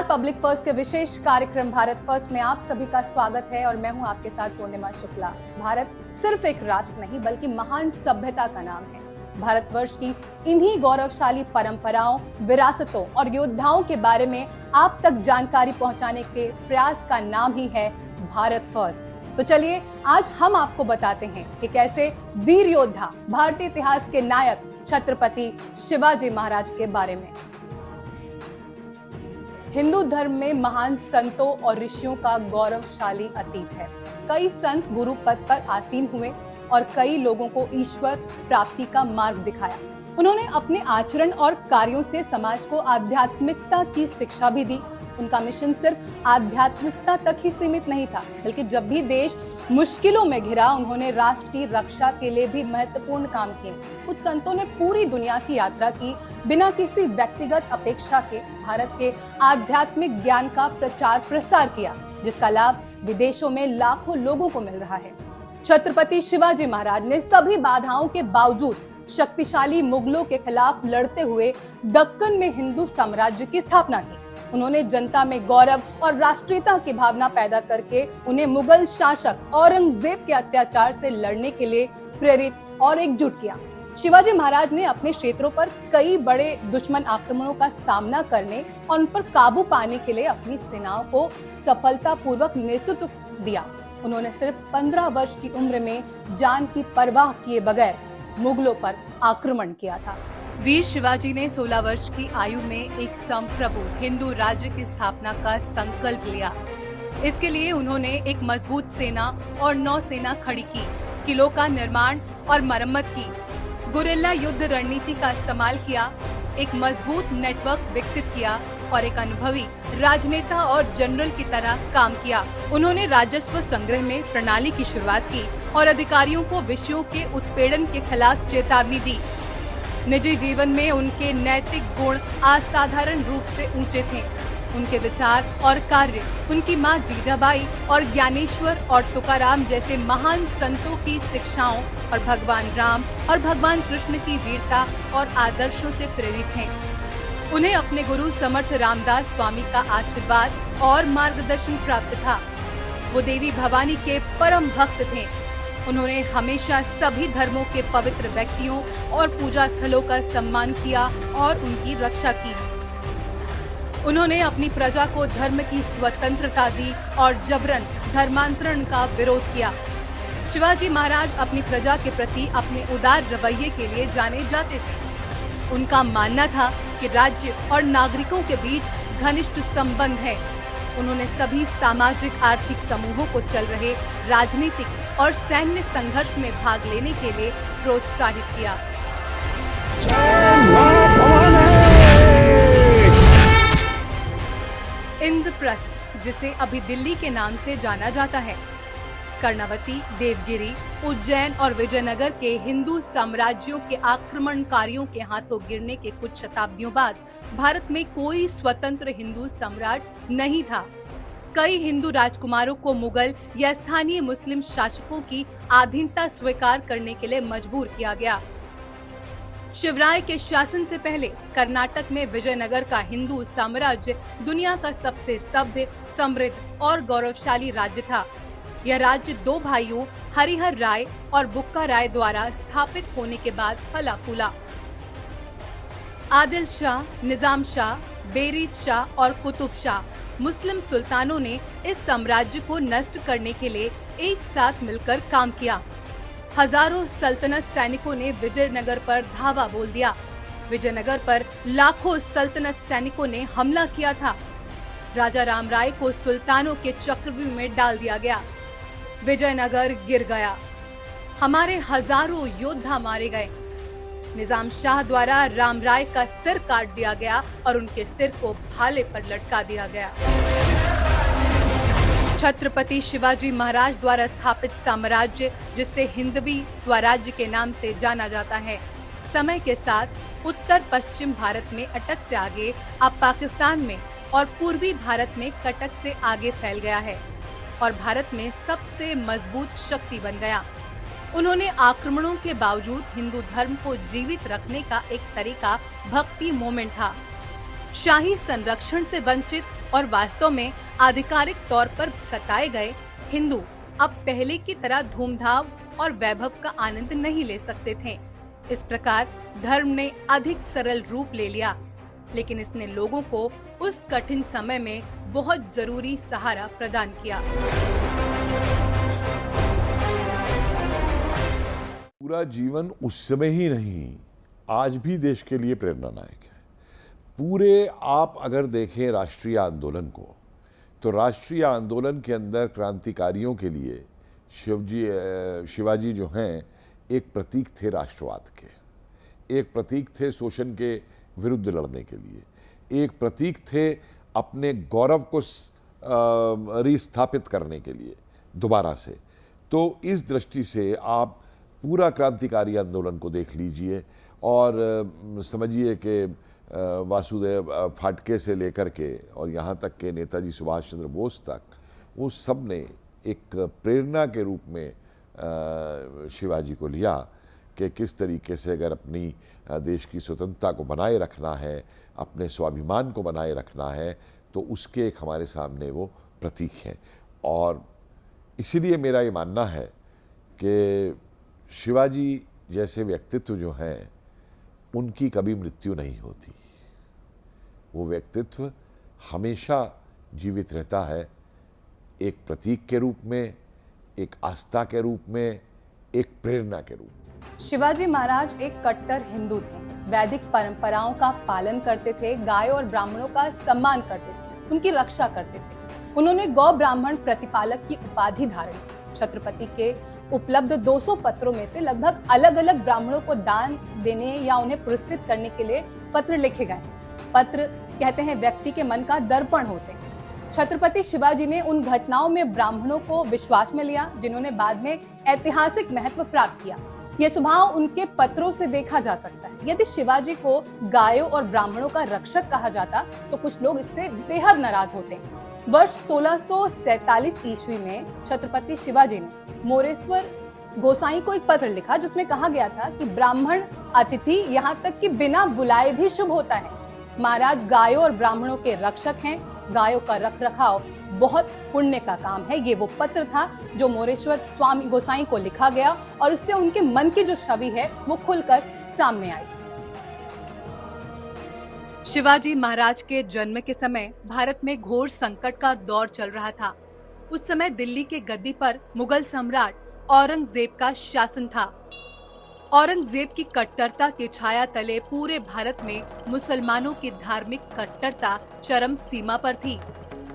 Public first के विशेष कार्यक्रम Bharat first में आप सभी का स्वागत है और मैं हूं आपके साथ पूर्णिमा शुक्ला। भारत सिर्फ एक राष्ट्र नहीं बल्कि महान सभ्यता का नाम है। भारतवर्ष की इन्हीं गौरवशाली परंपराओं, विरासतों और योद्धाओं के बारे में आप तक जानकारी पहुंचाने के प्रयास का नाम ही है भारत फर्स्ट। तो चलिए आज हम आपको बताते हैं कि कैसे वीर योद्धा, भारतीय इतिहास के नायक छत्रपति शिवाजी महाराज के बारे में। हिंदू धर्म में महान संतों और ऋषियों का गौरवशाली अतीत है। कई संत गुरु पद पर आसीन हुए और कई लोगों को ईश्वर प्राप्ति का मार्ग दिखाया। उन्होंने अपने आचरण और कार्यों से समाज को आध्यात्मिकता की शिक्षा भी दी। उनका मिशन सिर्फ आध्यात्मिकता तक ही सीमित नहीं था, बल्कि जब भी देश मुश्किलों में घिरा, उन्होंने राष्ट्र की रक्षा के लिए भी महत्वपूर्ण काम किए। कुछ संतों ने पूरी दुनिया की यात्रा की, बिना किसी व्यक्तिगत अपेक्षा के भारत के आध्यात्मिक ज्ञान का प्रचार प्रसार किया, जिसका लाभ विदेशों में लाखों लोगों को मिल रहा है। छत्रपति शिवाजी महाराज ने सभी बाधाओं के बावजूद शक्तिशाली मुगलों के खिलाफ लड़ते हुए दक्कन में हिंदू साम्राज्य की स्थापना की। उन्होंने जनता में गौरव और राष्ट्रीयता की भावना पैदा करके उन्हें मुगल शासक औरंगजेब के अत्याचार से लड़ने के लिए प्रेरित और एकजुट किया। शिवाजी महाराज ने अपने क्षेत्रों पर कई बड़े दुश्मन आक्रमणों का सामना करने और उन पर काबू पाने के लिए अपनी सेनाओं को सफलतापूर्वक नेतृत्व दिया। उन्होंने सिर्फ 15 वर्ष की उम्र में जान की परवाह किए बगैर मुगलों पर आक्रमण किया था। वीर शिवाजी ने 16 वर्ष की आयु में एक संप्रभु हिंदू राज्य की स्थापना का संकल्प लिया। इसके लिए उन्होंने एक मजबूत सेना और नौसेना खड़ी की, किलों का निर्माण और मरम्मत की, गुरिल्ला युद्ध रणनीति का इस्तेमाल किया, एक मजबूत नेटवर्क विकसित किया और एक अनुभवी राजनेता और जनरल की तरह काम किया। उन्होंने राजस्व संग्रह में प्रणाली की शुरुआत की और अधिकारियों को विषयों के उत्पीड़न के खिलाफ चेतावनी दी। निजी जीवन में उनके नैतिक गुण असाधारण रूप से ऊंचे थे। उनके विचार और कार्य उनकी मां जीजाबाई और ज्ञानेश्वर और तुकाराम जैसे महान संतों की शिक्षाओं और भगवान राम और भगवान कृष्ण की वीरता और आदर्शों से प्रेरित हैं। उन्हें अपने गुरु समर्थ रामदास स्वामी का आशीर्वाद और मार्गदर्शन प्राप्त था। वो देवी भवानी के परम भक्त थे। उन्होंने हमेशा सभी धर्मों के पवित्र व्यक्तियों और पूजा स्थलों का सम्मान किया और उनकी रक्षा की। उन्होंने अपनी प्रजा को धर्म की स्वतंत्रता दी और जबरन धर्मांतरण का विरोध किया। शिवाजी महाराज अपनी प्रजा के प्रति अपने उदार रवैये के लिए जाने जाते थे। उनका मानना था कि राज्य और नागरिकों के बीच घनिष्ठ संबंध है। उन्होंने सभी सामाजिक आर्थिक समूहों को चल रहे राजनीतिक और सैन्य संघर्ष में भाग लेने के लिए प्रोत्साहित किया। इंद्रप्रस्थ, जिसे अभी दिल्ली के नाम से जाना जाता है, कर्णावती, देवगिरी, उज्जैन और विजयनगर के हिंदू साम्राज्यों के आक्रमणकारियों के हाथों गिरने के कुछ शताब्दियों बाद भारत में कोई स्वतंत्र हिंदू सम्राट नहीं था। कई हिंदू राजकुमारों को मुगल या स्थानीय मुस्लिम शासकों की अधीनता स्वीकार करने के लिए मजबूर किया गया। शिवराय के शासन से पहले कर्नाटक में विजयनगर का हिंदू साम्राज्य दुनिया का सबसे सभ्य, समृद्ध और गौरवशाली राज्य था। यह राज्य दो भाइयों हरिहर राय और बुक्का राय द्वारा स्थापित होने के बाद फला फूला। आदिल शाह, निजाम शाह, बेरीज शाह और कुतुब शाह मुस्लिम सुल्तानों ने इस साम्राज्य को नष्ट करने के लिए एक साथ मिलकर काम किया। हजारों सल्तनत सैनिकों ने विजयनगर पर धावा बोल दिया। विजयनगर पर लाखों सल्तनत सैनिकों ने हमला किया था। राजा राम राय को सुल्तानों के चक्रव्यूह में डाल दिया गया। विजयनगर गिर गया। हमारे हजारों योद्धा मारे गए। निजाम शाह द्वारा राम राय का सिर काट दिया गया और उनके सिर को भाले पर लटका दिया गया। छत्रपति शिवाजी महाराज द्वारा स्थापित साम्राज्य, जिसे हिंदवी स्वराज्य के नाम से जाना जाता है, समय के साथ उत्तर पश्चिम भारत में अटक से आगे, अब पाकिस्तान में और पूर्वी भारत में कटक से आगे फैल गया है और भारत में सबसे मजबूत शक्ति बन गया। उन्होंने आक्रमणों के बावजूद हिंदू धर्म को जीवित रखने का एक तरीका भक्ति मूवमेंट था। शाही संरक्षण से वंचित और वास्तव में आधिकारिक तौर पर सताए गए हिंदू अब पहले की तरह धूमधाम और वैभव का आनंद नहीं ले सकते थे। इस प्रकार धर्म ने अधिक सरल रूप ले लिया, लेकिन इसने लोगों को उस कठिन समय में बहुत जरूरी सहारा प्रदान किया। पूरा जीवन उस समय ही नहीं, आज भी देश के लिए प्रेरणादायक है। पूरे आप अगर देखें राष्ट्रीय आंदोलन को, तो राष्ट्रीय आंदोलन के अंदर क्रांतिकारियों के लिए शिवाजी जो हैं एक प्रतीक थे राष्ट्रवाद के, एक प्रतीक थे शोषण के विरुद्ध लड़ने के लिए, एक प्रतीक थे अपने गौरव को रिस्थापित करने के लिए दोबारा से। तो इस दृष्टि से आप पूरा क्रांतिकारी आंदोलन को देख लीजिए और समझिए कि वासुदेव फाटके से लेकर के और यहाँ तक के नेताजी सुभाष चंद्र बोस तक, वो सब ने एक प्रेरणा के रूप में शिवाजी को लिया कि किस तरीके से अगर अपनी देश की स्वतंत्रता को बनाए रखना है, अपने स्वाभिमान को बनाए रखना है, तो उसके एक हमारे सामने वो प्रतीक है। और इसीलिए मेरा ये मानना है कि शिवाजी जैसे व्यक्तित्व जो हैं उनकी कभी मृत्यु नहीं होती। वो व्यक्तित्व हमेशा जीवित रहता है, एक प्रतीक के रूप में, एक आस्था के रूप में, एक प्रेरणा के रूप में। शिवाजी महाराज एक कट्टर हिंदू थे, वैदिक परंपराओं का पालन करते थे, गायों और ब्राह्मणों का सम्मान करते थे, उनकी रक्षा करते थे। उन्होंने गौ ब्राह्मण प्रतिपालक की उपाधि धारण की। छत्रपति के उपलब्ध 200 पत्रों में से लगभग अलग अलग ब्राह्मणों को दान देने या उन्हें पुरस्कृत करने के लिए पत्र लिखे गए। पत्र कहते हैं व्यक्ति के मन का दर्पण होते हैं। छत्रपति शिवाजी ने उन घटनाओं में ब्राह्मणों को विश्वास में लिया जिन्होंने बाद में ऐतिहासिक महत्व प्राप्त किया। यह स्वभाव उनके पत्रों से देखा जा सकता है। यदि शिवाजी को गायों और ब्राह्मणों का रक्षक कहा जाता तो कुछ लोग इससे बेहद नाराज होते। वर्ष 1647 ईस्वी में छत्रपति शिवाजी ने मोरेश्वर गोसाई को एक पत्र लिखा जिसमें कहा गया था कि ब्राह्मण अतिथि यहाँ तक कि बिना बुलाए भी शुभ होता है। महाराज गायों और ब्राह्मणों के रक्षक हैं। गायों का रखरखाव बहुत पुण्य का काम है। ये वो पत्र था जो मोरेश्वर स्वामी गोसाई को लिखा गया और उससे उनके मन की जो छवि है वो खुलकर सामने आई। शिवाजी महाराज के जन्म के समय भारत में घोर संकट का दौर चल रहा था। उस समय दिल्ली के गद्दी पर मुगल सम्राट औरंगजेब का शासन था। औरंगजेब की कट्टरता की छाया तले पूरे भारत में मुसलमानों की धार्मिक कट्टरता चरम सीमा पर थी।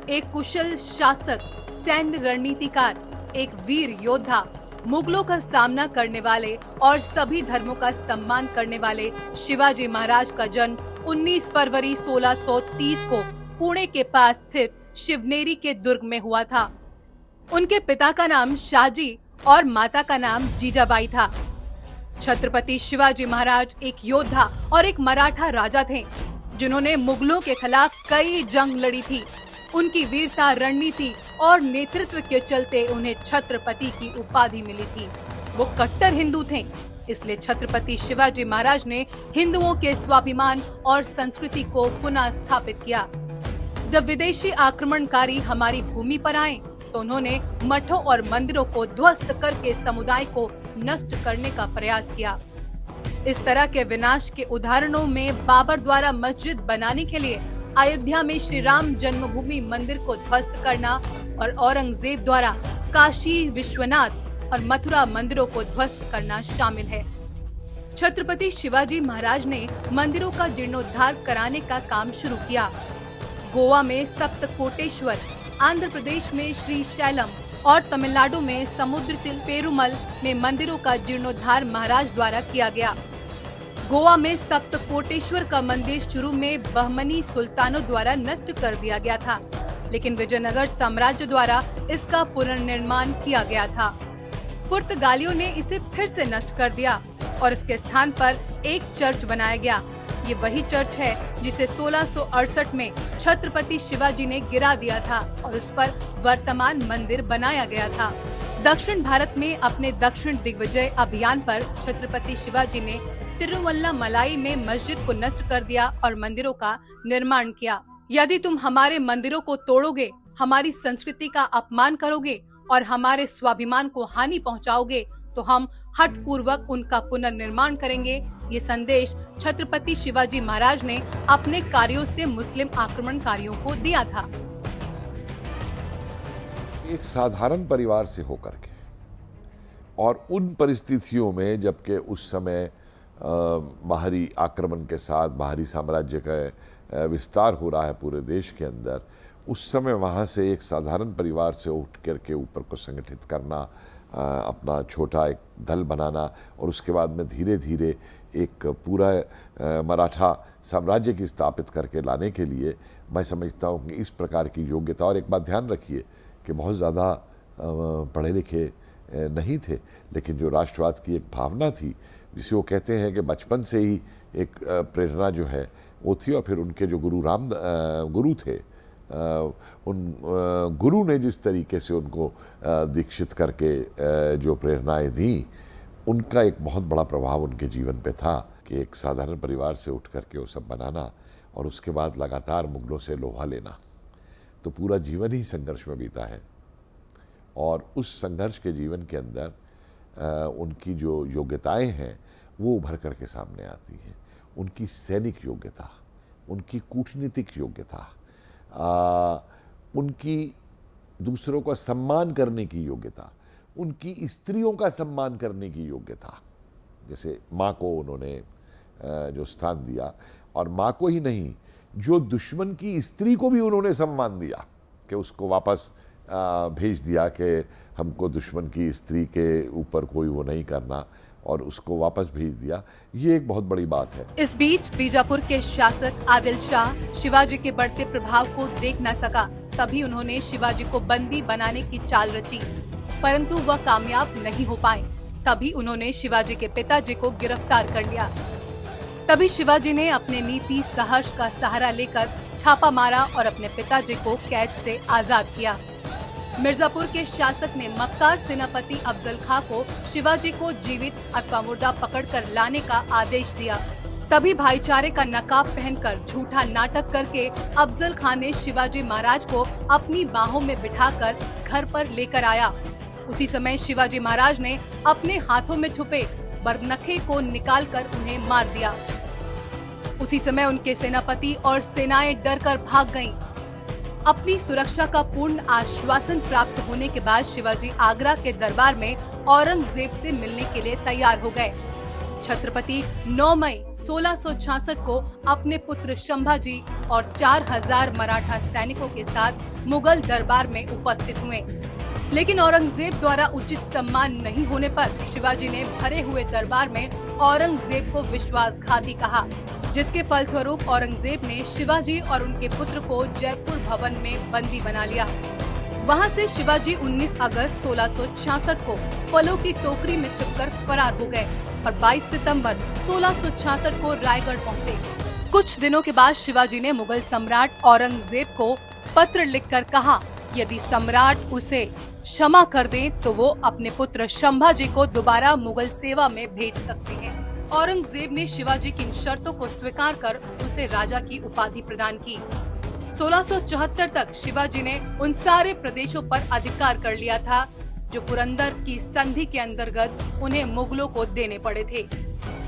एक कुशल शासक, सैन्य रणनीतिकार, एक वीर योद्धा, मुगलों का सामना करने वाले और सभी धर्मों का सम्मान करने वाले शिवाजी महाराज का जन्म 19 फरवरी 1630 को पुणे के पास स्थित शिवनेरी के दुर्ग में हुआ था। उनके पिता का नाम शाहजी और माता का नाम जीजाबाई था। छत्रपति शिवाजी महाराज एक योद्धा और एक मराठा राजा थे जिन्होंने मुगलों के खिलाफ कई जंग लड़ी थी। उनकी वीरता, रणनीति और नेतृत्व के चलते उन्हें छत्रपति की उपाधि मिली थी। वो कट्टर हिंदू थे, इसलिए छत्रपति शिवाजी महाराज ने हिंदुओं के स्वाभिमान और संस्कृति को पुनः स्थापित किया। जब विदेशी आक्रमणकारी हमारी भूमि पर आए तो उन्होंने मठों और मंदिरों को ध्वस्त करके समुदाय को नष्ट करने का प्रयास किया। इस तरह के विनाश के उदाहरणों में बाबर द्वारा मस्जिद बनाने के लिए अयोध्या में श्री राम जन्मभूमि मंदिर को ध्वस्त करना और औरंगजेब द्वारा काशी विश्वनाथ और मथुरा मंदिरों को ध्वस्त करना शामिल है। छत्रपति शिवाजी महाराज ने मंदिरों का जीर्णोद्धार कराने का काम शुरू किया। गोवा में सप्तकोटेश्वर, आंध्र प्रदेश में श्री शैलम और तमिलनाडु में समुद्र तिल पेरुमल में मंदिरों का जीर्णोद्धार महाराज द्वारा किया गया। गोवा में सप्तकोटेश्वर का मंदिर शुरू में बहमनी सुल्तानों द्वारा नष्ट कर दिया गया था, लेकिन विजयनगर साम्राज्य द्वारा इसका पुनर्निर्माण किया गया था। पुर्तगालियों ने इसे फिर से नष्ट कर दिया और इसके स्थान पर एक चर्च बनाया गया। ये वही चर्च है जिसे 1668 में छत्रपति शिवाजी ने गिरा दिया था और उस पर वर्तमान मंदिर बनाया गया था। दक्षिण भारत में अपने दक्षिण दिग्विजय अभियान पर छत्रपति शिवाजी ने तिरुवल्लामलाई में मस्जिद को नष्ट कर दिया और मंदिरों का निर्माण किया। यदि तुम हमारे मंदिरों को तोड़ोगे, हमारी संस्कृति का अपमान करोगे और हमारे स्वाभिमान को हानि पहुंचाओगे, तो हम हठपूर्वक उनका पुनर्निर्माण करेंगे। ये संदेश छत्रपति शिवाजी महाराज ने अपने कार्यों से मुस्लिम आक्रमणकारियों को दिया था। एक साधारण परिवार से होकर के और उन परिस्थितियों में जबकि उस समय बाहरी आक्रमण के साथ बाहरी साम्राज्य का विस्तार हो रहा है पूरे देश के अंदर, उस समय वहाँ से एक साधारण परिवार से उठ कर के ऊपर को संगठित करना, अपना छोटा एक दल बनाना और उसके बाद में धीरे धीरे एक पूरा मराठा साम्राज्य की स्थापित करके लाने के लिए मैं समझता हूँ कि इस प्रकार की योग्यता, और एक बात ध्यान रखिए कि बहुत ज़्यादा पढ़े लिखे नहीं थे, लेकिन जो राष्ट्रवाद की एक भावना थी जिसे वो कहते हैं कि बचपन से ही एक प्रेरणा जो है वो थी, और फिर उनके जो गुरु थे उन गुरु ने जिस तरीके से उनको दीक्षित करके जो प्रेरणाएं दी, उनका एक बहुत बड़ा प्रभाव उनके जीवन पे था कि एक साधारण परिवार से उठ करके वो सब बनाना और उसके बाद लगातार मुगलों से लोहा लेना, तो पूरा जीवन ही संघर्ष में बीता है। और उस संघर्ष के जीवन के अंदर उनकी जो योग्यताएं हैं वो उभर कर के सामने आती हैं। उनकी सैनिक योग्यता, उनकी कूटनीतिक योग्यता, उनकी दूसरों का सम्मान करने की योग्यता, उनकी स्त्रियों का सम्मान करने की योग्यता, जैसे माँ को उन्होंने जो स्थान दिया, और माँ को ही नहीं, जो दुश्मन की स्त्री को भी उन्होंने सम्मान दिया कि उसको वापस भेज दिया कि हमको दुश्मन की स्त्री के ऊपर कोई वो नहीं करना, और उसको वापस भेज दिया। ये एक बहुत बड़ी बात है। इस बीच बीजापुर के शासक आदिल शाह शिवाजी के बढ़ते प्रभाव को देख न सका, तभी उन्होंने शिवाजी को बंदी बनाने की चाल रची, परंतु वह कामयाब नहीं हो पाए। तभी उन्होंने शिवाजी के पिताजी को गिरफ्तार कर लिया। तभी शिवाजी ने अपने नीति साहस का सहारा लेकर छापा मारा और अपने पिताजी को कैद से आजाद किया। मिर्जापुर के शासक ने मक्कार सेनापति अफजल खां को शिवाजी को जीवित अथवा मुर्दा पकड़कर लाने का आदेश दिया। तभी भाईचारे का नकाब पहनकर झूठा नाटक करके अफजल खां ने शिवाजी महाराज को अपनी बाहों में बिठाकर घर पर लेकर आया। उसी समय शिवाजी महाराज ने अपने हाथों में छुपे बरनखे को निकालकर उन्हें मार दिया। उसी समय उनके सेनापति और सेनाएं डरकर भाग गईं। अपनी सुरक्षा का पूर्ण आश्वासन प्राप्त होने के बाद शिवाजी आगरा के दरबार में औरंगजेब से मिलने के लिए तैयार हो गए। छत्रपति 9 मई 1666 को अपने पुत्र संभाजी और 4000 मराठा सैनिकों के साथ मुगल दरबार में उपस्थित हुए, लेकिन औरंगजेब द्वारा उचित सम्मान नहीं होने पर शिवाजी ने भरे हुए दरबार में औरंगजेब को विश्वासघाती कहा, जिसके फलस्वरूप औरंगजेब ने शिवाजी और उनके पुत्र को जयपुर भवन में बंदी बना लिया। वहां से शिवाजी 19 अगस्त 1666 को फलों की टोकरी में छिपकर फरार हो गए और 22 सितंबर 1666 को रायगढ़ पहुंचे। कुछ दिनों के बाद शिवाजी ने मुगल सम्राट औरंगजेब को पत्र लिखकर कहा, यदि सम्राट उसे क्षमा कर दे तो वो अपने पुत्र संभाजी को दोबारा मुगल सेवा में भेज सकते हैं। औरंगजेब ने शिवाजी की इन शर्तों को स्वीकार कर उसे राजा की उपाधि प्रदान की। 1674 तक शिवाजी ने उन सारे प्रदेशों पर अधिकार कर लिया था जो पुरंदर की संधि के अंतर्गत उन्हें मुगलों को देने पड़े थे।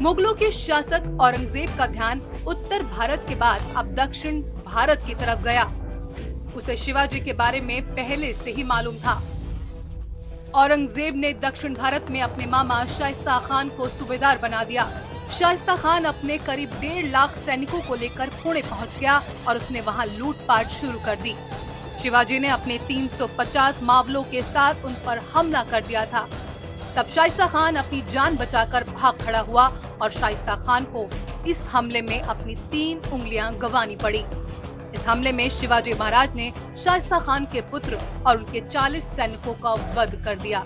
मुगलों के शासक औरंगजेब का ध्यान उत्तर भारत के बाद अब दक्षिण भारत की तरफ गया। उसे शिवाजी के बारे में पहले से ही मालूम था। औरंगजेब ने दक्षिण भारत में अपने मामा शाइस्ता खान को सूबेदार बना दिया। शाइस्ता खान अपने करीब 1.5 लाख सैनिकों को लेकर पुणे पहुंच गया और उसने वहां लूटपाट शुरू कर दी। शिवाजी ने अपने 350 मावलों के साथ उन पर हमला कर दिया था। तब शाइस्ता खान अपनी जान बचाकर भाग खड़ा हुआ और शाइस्ता खान को इस हमले में अपनी 3 उंगलियां गंवानी पड़ी। इस हमले में शिवाजी महाराज ने शाइस्ता खान के पुत्र और उनके 40 सैनिकों का वध कर दिया।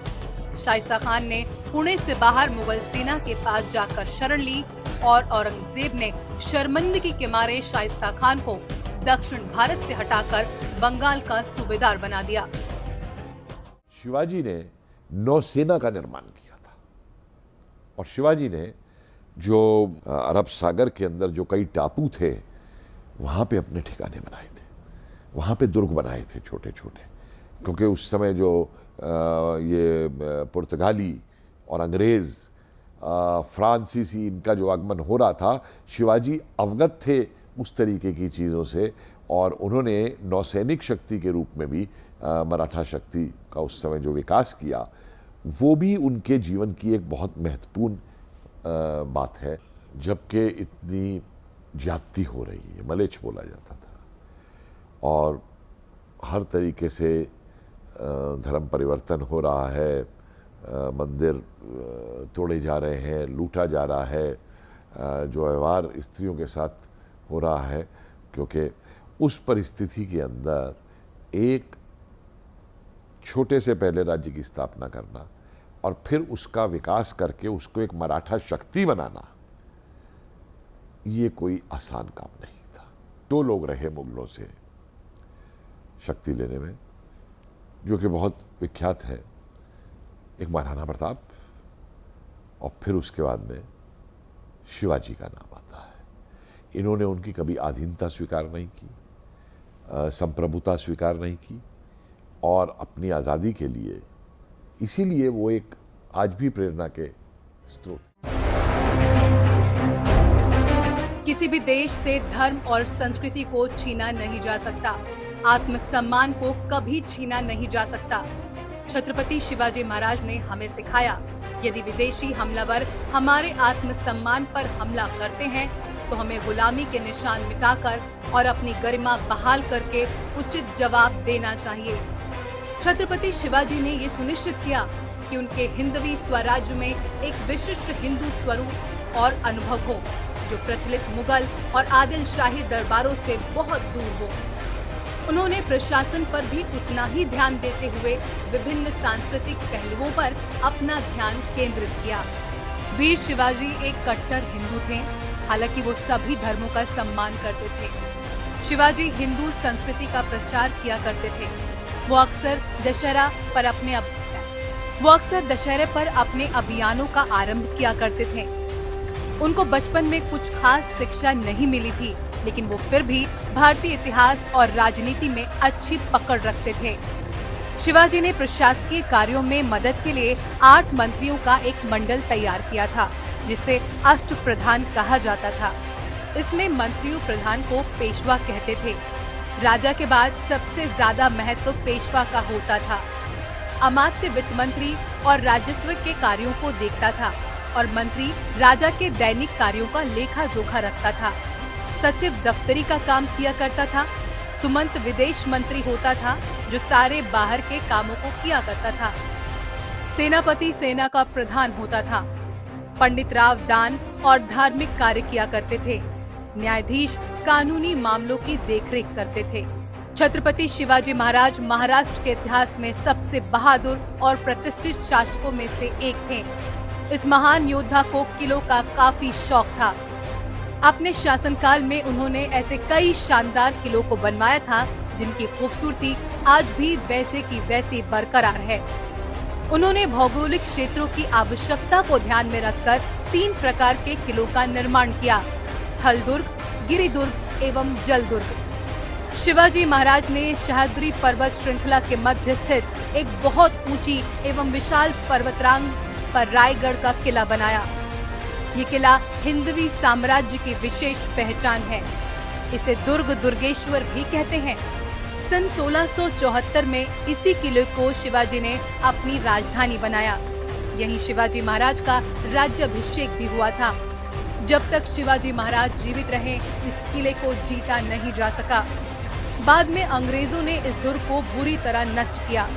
शाइस्ता खान ने पुणे से बाहर मुगल सेना के पास जाकर शरण ली और औरंगजेब ने शर्मिंदगी के मारे शाइस्ता खान को दक्षिण भारत से हटाकर बंगाल का सूबेदार बना दिया। शिवाजी ने नौसेना का निर्माण किया था और शिवाजी ने जो अरब सागर के अंदर जो कई टापू थे वहां पे अपने ठिकाने बनाए थे। वहाँ पे दुर्ग बनाए थे छोटे छोटे, क्योंकि उस समय जो ये पुर्तगाली और अंग्रेज़ फ्रांसीसी इनका जो आगमन हो रहा था, शिवाजी अवगत थे उस तरीके की चीज़ों से, और उन्होंने नौसैनिक शक्ति के रूप में भी मराठा शक्ति का उस समय जो विकास किया, वो भी उनके जीवन की एक बहुत महत्वपूर्ण बात है। जबकि इतनी ज्यादती हो रही है, मलेच्छ बोला जाता था, और हर तरीके से धर्म परिवर्तन हो रहा है, मंदिर तोड़े जा रहे हैं, लूटा जा रहा है, जो व्यवहार स्त्रियों के साथ हो रहा है, क्योंकि उस परिस्थिति के अंदर एक छोटे से पहले राज्य की स्थापना करना और फिर उसका विकास करके उसको एक मराठा शक्ति बनाना, ये कोई आसान काम नहीं था। 2 लोग रहे मुगलों से शक्ति लेने में, जो कि बहुत विख्यात है, एक महाराणा प्रताप और फिर उसके बाद में शिवाजी का नाम आता है। इन्होंने उनकी कभी अधीनता स्वीकार नहीं की, संप्रभुता स्वीकार नहीं की, और अपनी आज़ादी के लिए, इसीलिए वो एक आज भी प्रेरणा के स्रोत। किसी भी देश से धर्म और संस्कृति को छीना नहीं जा सकता, आत्मसम्मान को कभी छीना नहीं जा सकता। छत्रपति शिवाजी महाराज ने हमें सिखाया, यदि विदेशी हमलावर हमारे आत्मसम्मान पर हमला करते हैं तो हमें गुलामी के निशान मिटाकर और अपनी गरिमा बहाल करके उचित जवाब देना चाहिए। छत्रपति शिवाजी ने ये सुनिश्चित किया कि उनके हिंदवी स्वराज्य में एक विशिष्ट हिंदू स्वरूप और अनुभव हो, जो प्रचलित मुगल और आदिल शाही दरबारों से बहुत दूर हो। उन्होंने प्रशासन पर भी उतना ही ध्यान देते हुए विभिन्न सांस्कृतिक पहलुओं पर अपना ध्यान केंद्रित किया। वीर शिवाजी एक कट्टर हिंदू थे, हालांकि वो सभी धर्मों का सम्मान करते थे। शिवाजी हिंदू संस्कृति का प्रचार किया करते थे। वो अक्सर दशहरे पर अपने अभियानों का आरंभ किया करते थे। उनको बचपन में कुछ खास शिक्षा नहीं मिली थी, लेकिन वो फिर भी भारतीय इतिहास और राजनीति में अच्छी पकड़ रखते थे। शिवाजी ने प्रशासकीय कार्यों में मदद के लिए 8 मंत्रियों का एक मंडल तैयार किया था, जिसे अष्टप्रधान कहा जाता था। इसमें मंत्रियों प्रधान को पेशवा कहते थे। राजा के बाद सबसे ज्यादा महत्व पेशवा का होता था। अमात्य वित्त मंत्री और राजस्व के कार्यों को देखता था, और मंत्री राजा के दैनिक कार्यों का लेखा जोखा रखता था। सचिव दफ्तरी का काम किया करता था। सुमंत विदेश मंत्री होता था, जो सारे बाहर के कामों को किया करता था। सेनापति सेना का प्रधान होता था। पंडित राव दान और धार्मिक कार्य किया करते थे। न्यायाधीश कानूनी मामलों की देखरेख करते थे। छत्रपति शिवाजी महाराज महाराष्ट्र के इतिहास में सबसे बहादुर और प्रतिष्ठित शासकों में से एक थे। इस महान योद्धा को किलों का काफी शौक था। अपने शासनकाल में उन्होंने ऐसे कई शानदार किलों को बनवाया था, जिनकी खूबसूरती आज भी वैसे की वैसी बरकरार है। उन्होंने भौगोलिक क्षेत्रों की आवश्यकता को ध्यान में रखकर 3 प्रकार के किलों का निर्माण किया: थल दुर्ग, गिरिदुर्ग एवं जल दुर्ग। शिवाजी महाराज ने सह्याद्री पर्वत श्रृंखला के मध्य स्थित एक बहुत ऊंची एवं विशाल पर्वतरांग पर रायगढ़ का किला बनाया। ये किला हिंदवी साम्राज्य की विशेष पहचान है। इसे दुर्ग दुर्गेश्वर भी कहते हैं। सन 1674 में इसी किले को शिवाजी ने अपनी राजधानी बनाया। यहीं शिवाजी महाराज का राज्याभिषेक भी हुआ था। जब तक शिवाजी महाराज जीवित रहे, इस किले को जीता नहीं जा सका। बाद में अंग्रेजों ने इस दुर्ग को बुरी तरह नष्ट किया।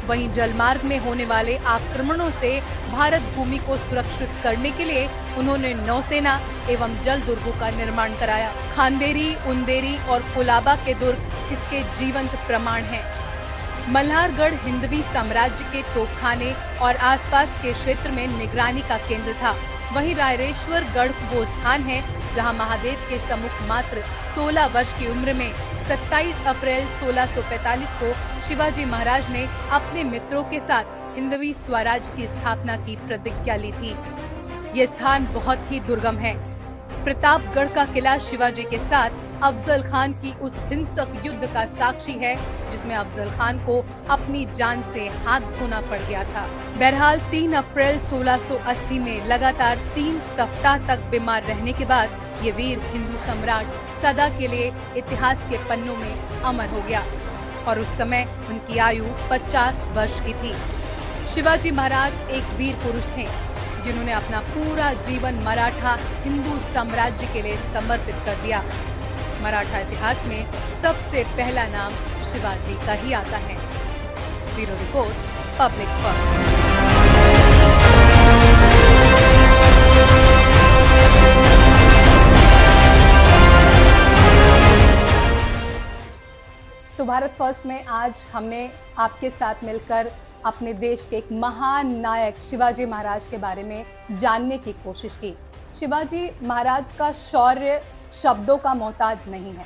वहीं जलमार्ग में होने वाले आक्रमणों से भारत भूमि को सुरक्षित करने के लिए उन्होंने नौसेना एवं जल दुर्गों का निर्माण कराया। खांदेरी, उंदेरी और कुलाबा के दुर्ग इसके जीवंत प्रमाण हैं। मल्हारगढ़ हिंदवी साम्राज्य के तोपखाने और आसपास के क्षेत्र में निगरानी का केंद्र था। वहीं रायरेश्वर गढ़ वो स्थान है जहां महादेव के सम्मुख मात्र 16 वर्ष की उम्र में 27 अप्रैल 1645 को शिवाजी महाराज ने अपने मित्रों के साथ हिंदवी स्वराज की स्थापना की प्रतिज्ञा ली थी। ये स्थान बहुत ही दुर्गम है। प्रतापगढ़ का किला शिवाजी के साथ अफजल खान की उस हिंसक युद्ध का साक्षी है जिसमें अफजल खान को अपनी जान से हाथ धोना पड़ गया था। बहरहाल 3 अप्रैल 1680 में लगातार 3 सप्ताह तक बीमार रहने के बाद ये वीर हिंदू सम्राट सदा के लिए इतिहास के पन्नों में अमर हो गया और उस समय उनकी आयु 50 वर्ष की थी। शिवाजी महाराज एक वीर पुरुष थे जिन्होंने अपना पूरा जीवन मराठा हिंदू साम्राज्य के लिए समर्पित कर दिया। मराठा इतिहास में सबसे पहला नाम शिवाजी का ही आता है। Bureau report, public first. तो भारत फर्स्ट में आज हमने आपके साथ मिलकर अपने देश के एक महान नायक शिवाजी महाराज के बारे में जानने की कोशिश की। शिवाजी महाराज का शौर्य शब्दों का मोहताज नहीं है।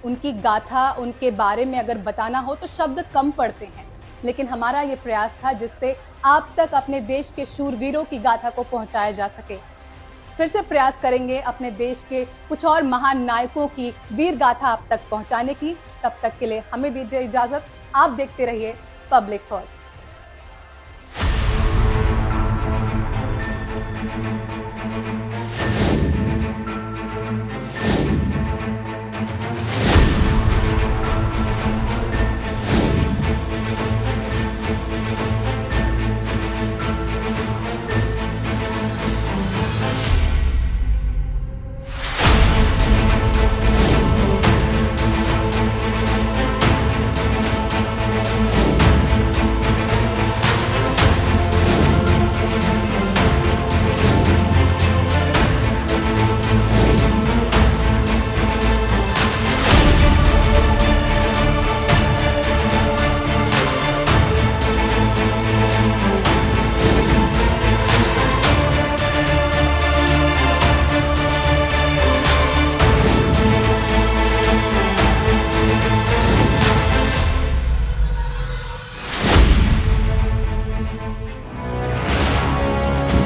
उनकी गाथा, उनके बारे में अगर बताना हो तो शब्द कम पड़ते हैं, लेकिन हमारा ये प्रयास था जिससे आप तक अपने देश के शूरवीरों की गाथा को पहुंचाया जा सके। फिर से प्रयास करेंगे अपने देश के कुछ और महान नायकों की वीर गाथा आप तक पहुंचाने की। तब तक के लिए हमें दीजिए इजाजत। आप देखते रहिए पब्लिक फर्स्ट।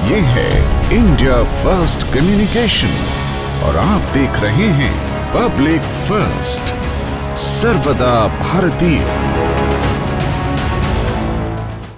ये है इंडिया फर्स्ट कम्युनिकेशन और आप देख रहे हैं पब्लिक फर्स्ट, सर्वदा भारतीय।